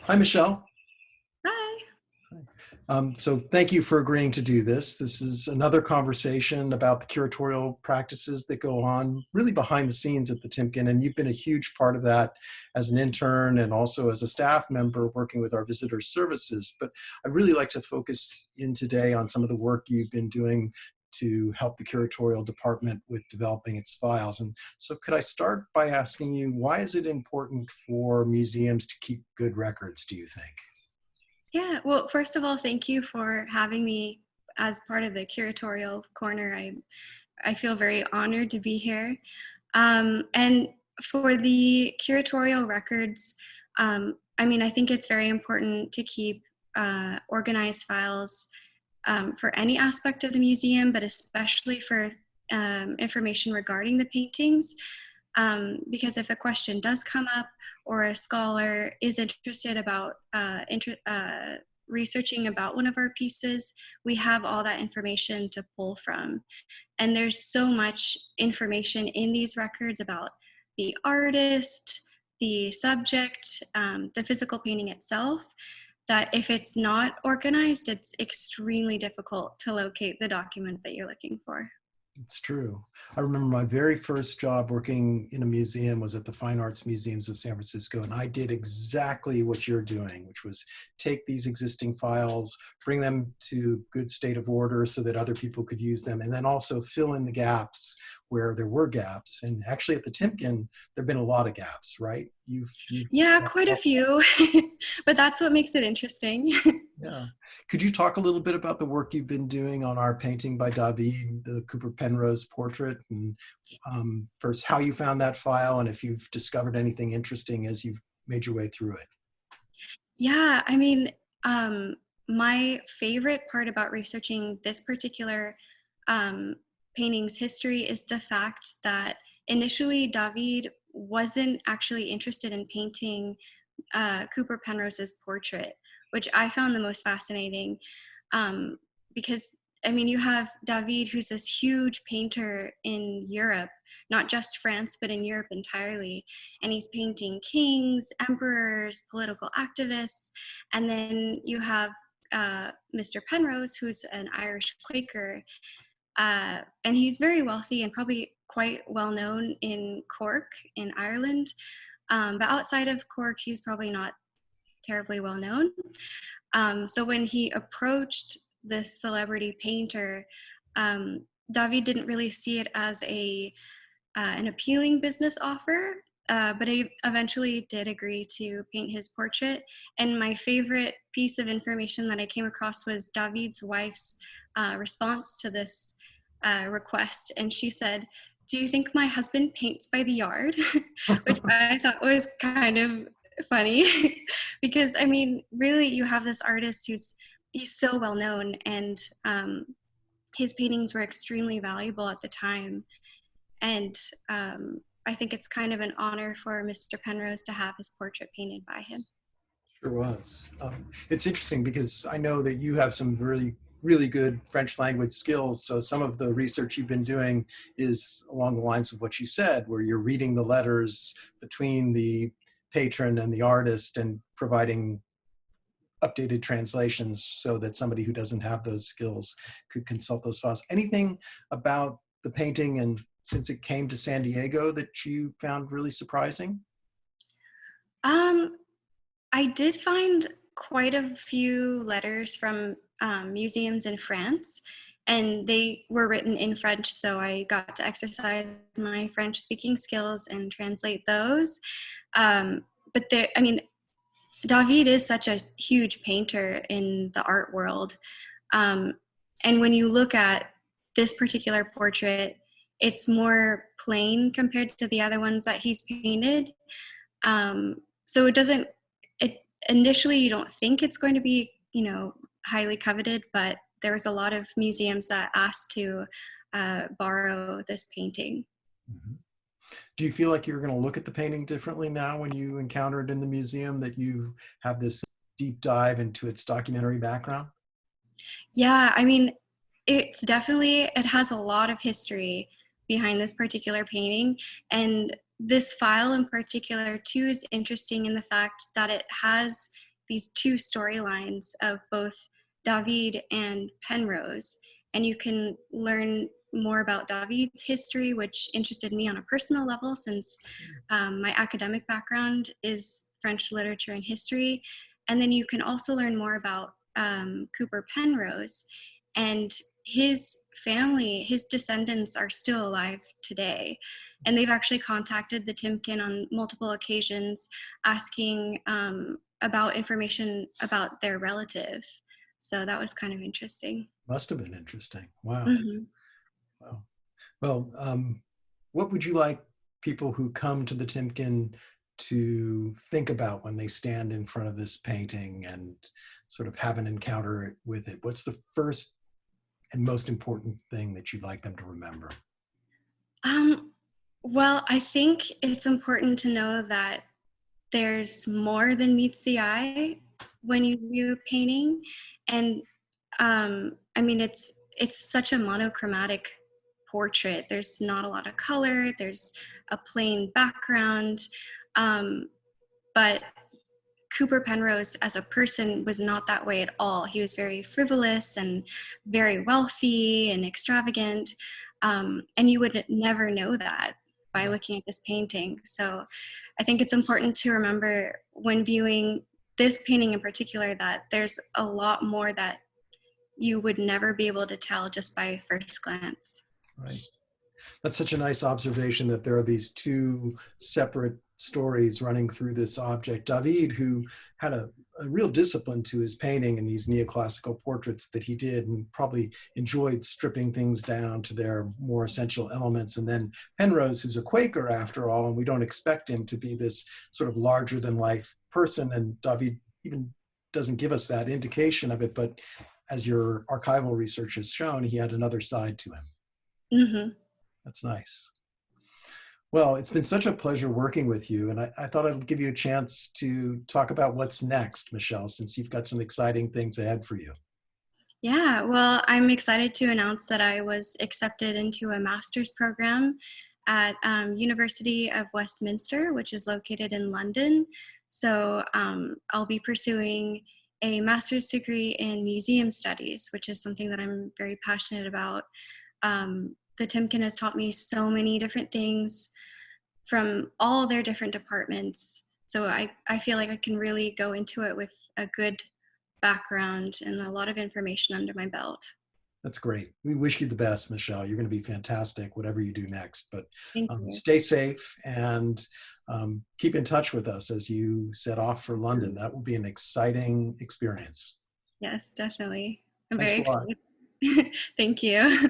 Hi, Michelle. Hi. So thank you for agreeing to do this. This is another conversation about the curatorial practices that go on really behind the scenes at the Timken, and you've been a huge part of that as an intern and also as a staff member working with our visitor services. But I'd really like to focus in today on some of the work you've been doing to help the curatorial department with developing its files. And so could I start by asking you, why is it important for museums to keep good records, do you think? Yeah, well, first of all, thank you for having me as part of the Curatorial Corner. I feel very honored to be here. And for the curatorial records, I think it's very important to keep organized files for any aspect of the museum, but especially for information regarding the paintings. Because if a question does come up or a scholar is interested about researching about one of our pieces, we have all that information to pull from. And there's so much information in these records about the artist, the subject, the physical painting itself, that if it's not organized, it's extremely difficult to locate the document that you're looking for. It's true. I remember my very first job working in a museum was at the Fine Arts Museums of San Francisco, and I did exactly what you're doing, which was take these existing files, bring them to good state of order so that other people could use them, and then also fill in the gaps where there were gaps. And actually at the Timken, there've been a lot of gaps, right? You've Yeah, quite a few, but that's what makes it interesting. Yeah. Could you talk a little bit about the work you've been doing on our painting by David, the Cooper Penrose portrait, and first how you found that file and if you've discovered anything interesting as you've made your way through it? Yeah, um, my favorite part about researching this particular um, painting's history is the fact that initially David wasn't actually interested in painting Cooper Penrose's portrait, which I found the most fascinating um, because you have David, who's this huge painter in Europe, not just France, but in Europe entirely. And he's painting kings, emperors, political activists. And then you have Mr. Penrose, who's an Irish Quaker. And he's very wealthy and probably quite well known in Cork in Ireland. But outside of Cork, he's probably not terribly well known. So when he approached this celebrity painter, David didn't really see it as an appealing business offer, but he eventually did agree to paint his portrait. And my favorite piece of information that I came across was David's wife's response to this request. And she said, "Do you think my husband paints by the yard?" Which I thought was kind of funny because really you have this artist he's so well known, and his paintings were extremely valuable at the time. And I think it's kind of an honor for Mr. Penrose to have his portrait painted by him. Sure was. It's interesting because I know that you have some really good French language skills. So some of the research you've been doing is along the lines of what you said, where you're reading the letters between the patron and the artist and providing updated translations so that somebody who doesn't have those skills could consult those files. Anything about the painting and since it came to San Diego that you found really surprising? Um, I did find quite a few letters from museums in France, and they were written in French, so I got to exercise my French speaking skills and translate those. Um, but David is such a huge painter in the art world. Um, and when you look at this particular portrait, it's more plain compared to the other ones that he's painted. So it doesn't, it initially you don't think it's going to be, highly coveted, but there was a lot of museums that asked to borrow this painting. Mhm. Do you feel like you're going to look at the painting differently now when you encounter it in the museum, that you have this deep dive into its documentary background? Yeah, it has a lot of history behind this particular painting. And this file in particular, too, is interesting in the fact that it has these two storylines of both David and Penrose, and you can learn more about David's history, which interested me on a personal level since my academic background is French literature and history. And then you can also learn more about Cooper Penrose, and his family, his descendants are still alive today. And they've actually contacted the Timken on multiple occasions asking about information about their relative. So that was kind of interesting. Must have been interesting. Wow. Hmm. Wow. Well, what would you like people who come to the Timken to think about when they stand in front of this painting and sort of have an encounter with it? What's the first and most important thing that you'd like them to remember? Um, well, I think it's important to know that there's more than meets the eye when you view a painting, and I mean it's such a monochromatic portrait. There's not a lot of color. There's a plain background, um, but Cooper Penrose as a person was not that way at all. He was very frivolous and very wealthy and extravagant. And you would never know that by looking at this painting. So I think it's important to remember when viewing this painting in particular that there's a lot more that you would never be able to tell just by first glance. Right. That's such a nice observation that there are these two separate stories running through this object. David, who had a real discipline to his painting in these neoclassical portraits that he did and probably enjoyed stripping things down to their more essential elements. And then Penrose, who's a Quaker after all, and we don't expect him to be this sort of larger than life person. And David even doesn't give us that indication of it, but as your archival research has shown, he had another side to him. Mm-hmm. That's nice. Well, it's been such a pleasure working with you, and I thought I'd give you a chance to talk about what's next, Michelle, since you've got some exciting things ahead for you. Yeah, well, I'm excited to announce that I was accepted into a master's program at University of Westminster, which is located in London. So I'll be pursuing a master's degree in museum studies, which is something that I'm very passionate about. The Timken has taught me so many different things from all their different departments. So I feel like I can really go into it with a good background and a lot of information under my belt. That's great. We wish you the best, Michelle. You're going to be fantastic, whatever you do next. But Thank you. stay safe and keep in touch with us as you set off for London. That will be an exciting experience. Yes, definitely. I'm Thanks very a lot. excited. Thank you.